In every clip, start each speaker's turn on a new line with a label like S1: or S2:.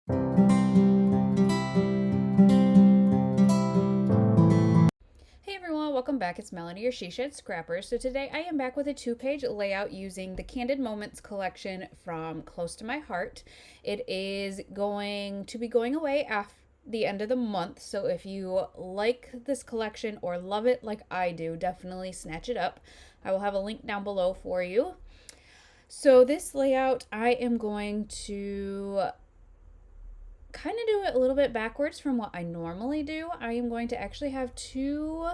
S1: Hey everyone, welcome back. It's Melanie, your She Shed Scrapper. So today I am back with a 2-page layout using the Candid Moments collection from Close to My Heart. It is going to be going away after the end of the month. So if you like this collection or love it like I do, definitely snatch it up. I will have a link down below for you. So this layout, I am going to kind of do it a little bit backwards from what I normally do. I am going to actually have 2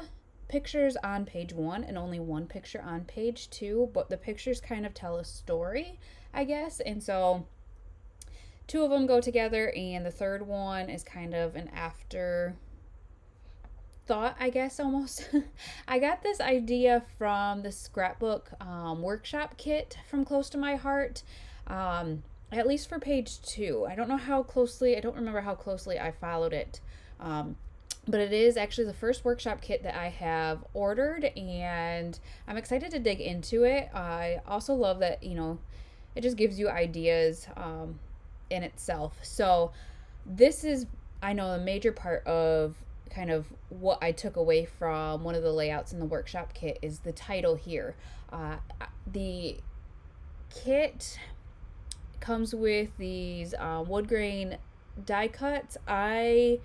S1: pictures on page 1 and only 1 picture on page 2, but the pictures kind of tell a story, I guess. And so 2 of them go together, and the third one is kind of an after thought, I guess, almost. I got this idea from the Scrapbook workshop kit from Close to My Heart. At least for page 2. I don't remember how closely I followed it. But it is actually the first workshop kit that I have ordered, and I'm excited to dig into it. I also love that, it just gives you ideas in itself. So this is, I know, a major part of kind of what I took away from one of the layouts in the workshop kit is the title here. The kit comes with these wood grain die cuts. I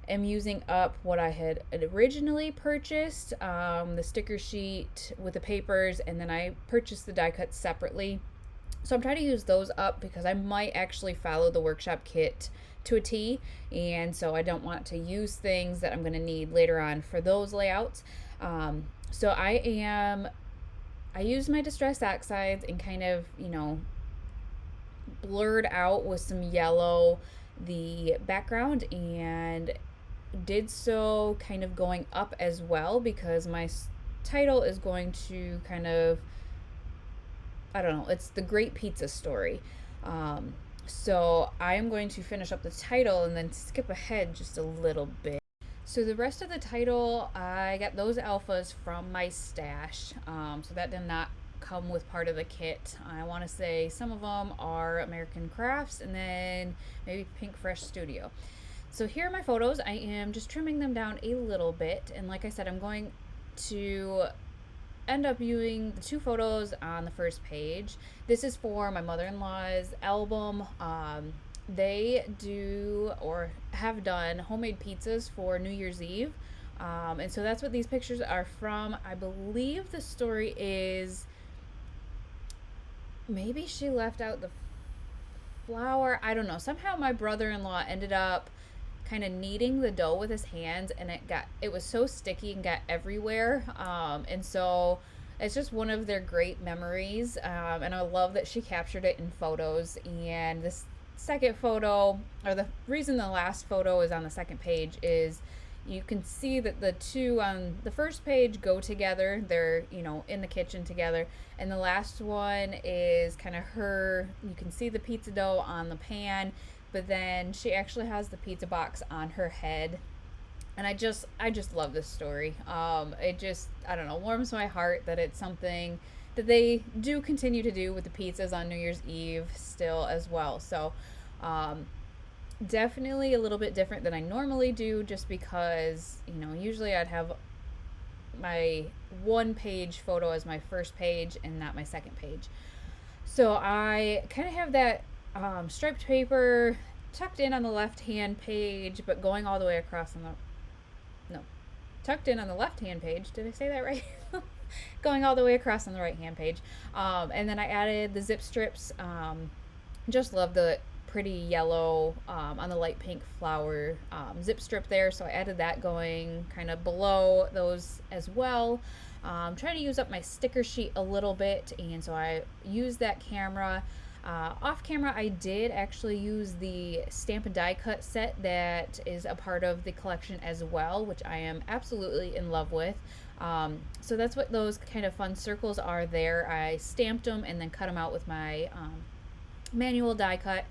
S1: am using up what I had originally purchased, the sticker sheet with the papers, and then I purchased the die cuts separately. So I'm trying to use those up because I might actually follow the workshop kit to a T, and so I don't want to use things that I'm going to need later on for those layouts. So I use my distress oxides and kind of, blurred out with some yellow the background, and did so kind of going up as well because my title is going to kind of, I don't know, it's the Great Pizza Story. So I am going to finish up the title and then skip ahead just a little bit. So the rest of the title, I got those alphas from my stash. So that did not come with part of the kit. I want to say some of them are American Crafts and then maybe Pink Fresh Studio. So here are my photos. I am just trimming them down a little bit, and like I said, I'm going to end up using the 2 photos on the first page. This is for my mother-in-law's album. They do or have done homemade pizzas for New Year's Eve, and so that's what these pictures are from. I believe the story is maybe she left out the flour. I don't know. Somehow my brother-in-law ended up kind of kneading the dough with his hands, and it was so sticky and got everywhere. And so it's just one of their great memories. And I love that she captured it in photos. And this second photo, or the reason the last photo is on the second page, is you can see that the 2 on the first page go together. They're, in the kitchen together. And the last one is kind of her. You can see the pizza dough on the pan, but then she actually has the pizza box on her head. And I just love this story. It just, I don't know, warms my heart that it's something that they do continue to do with the pizzas on New Year's Eve still as well. So, definitely a little bit different than I normally do, just because, usually I'd have my 1-page photo as my first page and not my second page. So I kind of have that striped paper tucked in on the left hand page, but going all the way across on tucked in on the left hand page. Did I say that right? Going all the way across on the right hand page. And then I added the zip strips. Just love the pretty yellow on the light pink flower zip strip there, so I added that going kind of below those as well. Trying to use up my sticker sheet a little bit, and so I used that camera. Off camera, I did actually use the stamp and die cut set that is a part of the collection as well, which I am absolutely in love with. So that's what those kind of fun circles are there. I stamped them and then cut them out with my manual die cut.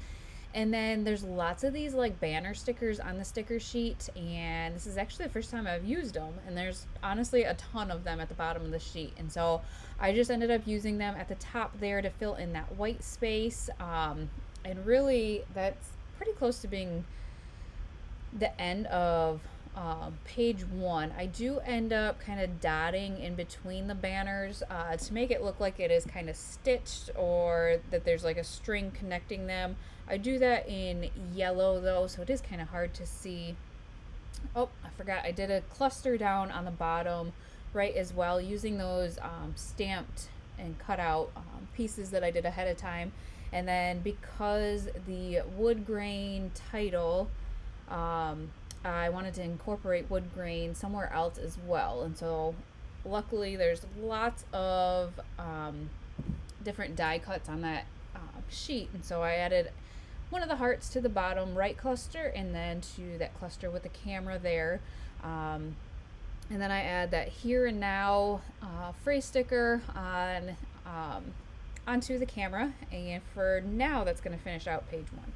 S1: And then there's lots of these like banner stickers on the sticker sheet, and this is actually the first time I've used them, and there's honestly a ton of them at the bottom of the sheet, and so I just ended up using them at the top there to fill in that white space. And really that's pretty close to being the end of page 1. I do end up kind of dotting in between the banners to make it look like it is kind of stitched or that there's like a string connecting them. I do that in yellow though, so it is kind of hard to see. Oh, I forgot, I did a cluster down on the bottom right as well, using those stamped and cut out pieces that I did ahead of time. And then because the wood grain title, I wanted to incorporate wood grain somewhere else as well. And so luckily there's lots of different die cuts on that sheet. And so I added one of the hearts to the bottom right cluster and then to that cluster with the camera there. And then I add that here and now phrase sticker on onto the camera. And for now, that's going to finish out page 1.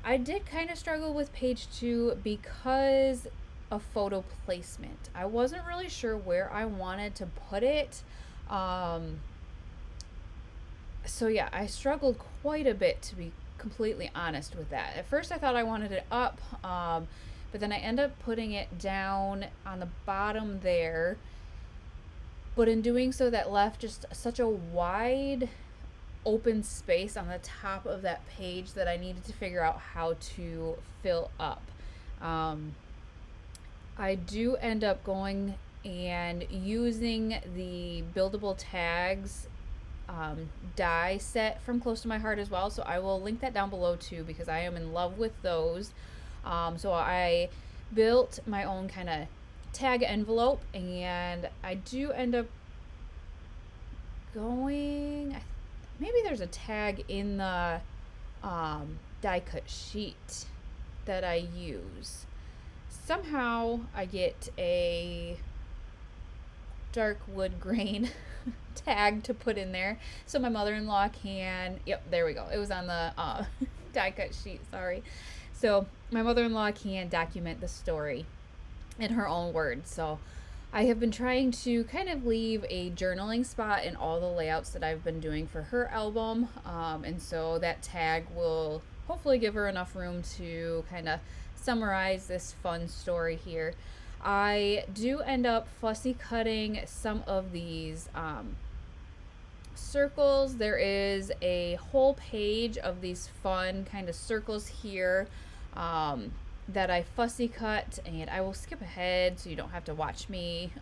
S1: I did kind of struggle with page 2 because of photo placement. I wasn't really sure where I wanted to put it. So yeah, I struggled quite a bit, to be completely honest with that. At first I thought I wanted it up, but then I end up putting it down on the bottom there. But in doing so, that left just such a wide open space on the top of that page that I needed to figure out how to fill up. I do end up going and using the buildable tags die set from Close to My Heart as well, so I will link that down below too because I am in love with those. So I built my own kind of tag envelope, and I do end up going, maybe there's a tag in the die cut sheet that I use. Somehow I get a dark wood grain tag to put in there so my mother-in-law can, yep, there we go, it was on the die cut sheet, sorry. So my mother-in-law can document the story in her own words. So I have been trying to kind of leave a journaling spot in all the layouts that I've been doing for her album, and so that tag will hopefully give her enough room to kind of summarize this fun story here. I do end up fussy cutting some of these circles. There is a whole page of these fun kind of circles here that I fussy cut, and I will skip ahead so you don't have to watch me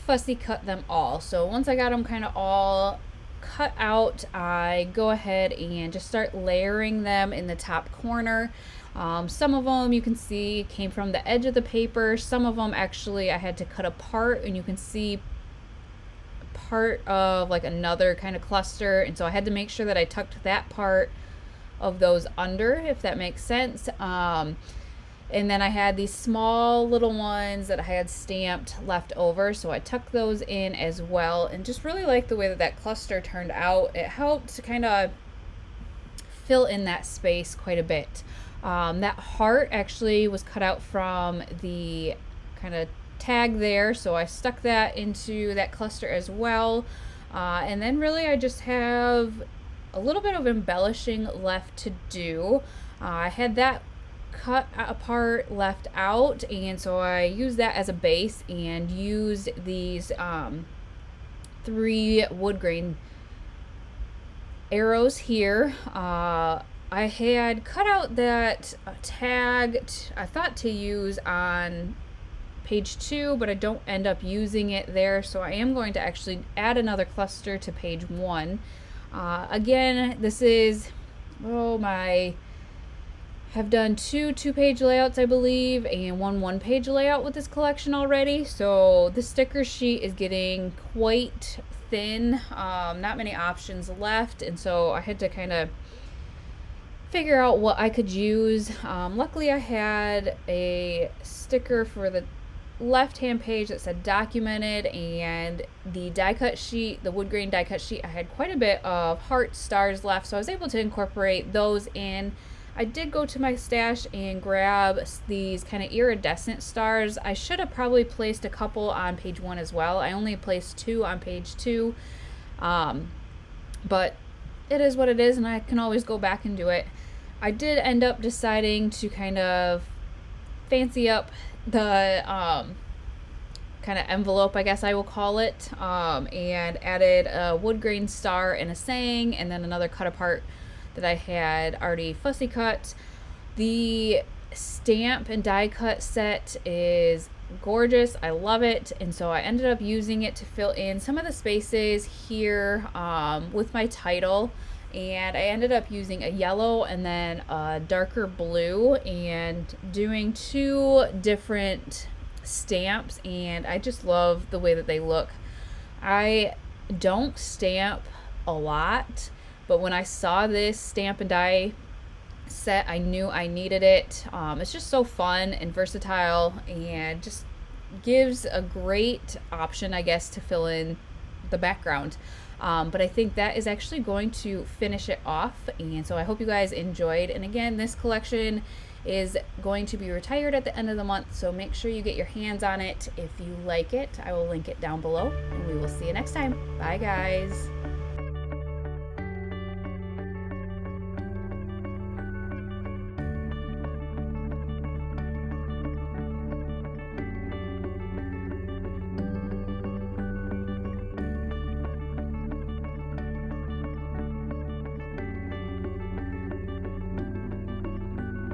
S1: fussy cut them all. So once I got them kind of all cut out, I go ahead and just start layering them in the top corner. Some of them you can see came from the edge of the paper. Some of them actually I had to cut apart, and you can see part of like another kind of cluster, and so I had to make sure that I tucked that part of those under, if that makes sense. And then I had these small little ones that I had stamped left over, so I tucked those in as well, and just really like the way that that cluster turned out. It helped to kind of fill in that space quite a bit. That heart actually was cut out from the kind of tag there, so I stuck that into that cluster as well. And then really I just have a little bit of embellishing left to do. I had that cut apart left out, and so I used that as a base and used these 3 wood grain arrows here. I had cut out that tag I thought to use on page 2, but I don't end up using it there, so I am going to actually add another cluster to page 1. Again, this is, have done 2 2-page layouts, I believe, and 1 1-page layout with this collection already. So the sticker sheet is getting quite thin, not many options left, and so I had to kind of figure out what I could use. Luckily I had a sticker for the left-hand page that said documented, and the die cut sheet, the wood grain die cut sheet, I had quite a bit of heart stars left, so I was able to incorporate those in. I did go to my stash and grab these kind of iridescent stars. I should have probably placed a couple on page 1 as well. I only placed 2 on page 2, but it is what it is, and I can always go back and do it. I did end up deciding to kind of fancy up the kind of envelope, I guess I will call it, and added a wood grain star and a saying, and then another cut apart that I had already fussy cut. The stamp and die cut set is gorgeous. I love it, and so I ended up using it to fill in some of the spaces here with my title. And I ended up using a yellow and then a darker blue and doing two different stamps, and I just love the way that they look. I don't stamp a lot, but when I saw this stamp and die set, I knew I needed it. It's just so fun and versatile and just gives a great option, I guess, to fill in the background. But I think that is actually going to finish it off, and so I hope you guys enjoyed. And again, this collection is going to be retired at the end of the month, so make sure you get your hands on it if you like it. I will link it down below, and we will see you next time. Bye guys.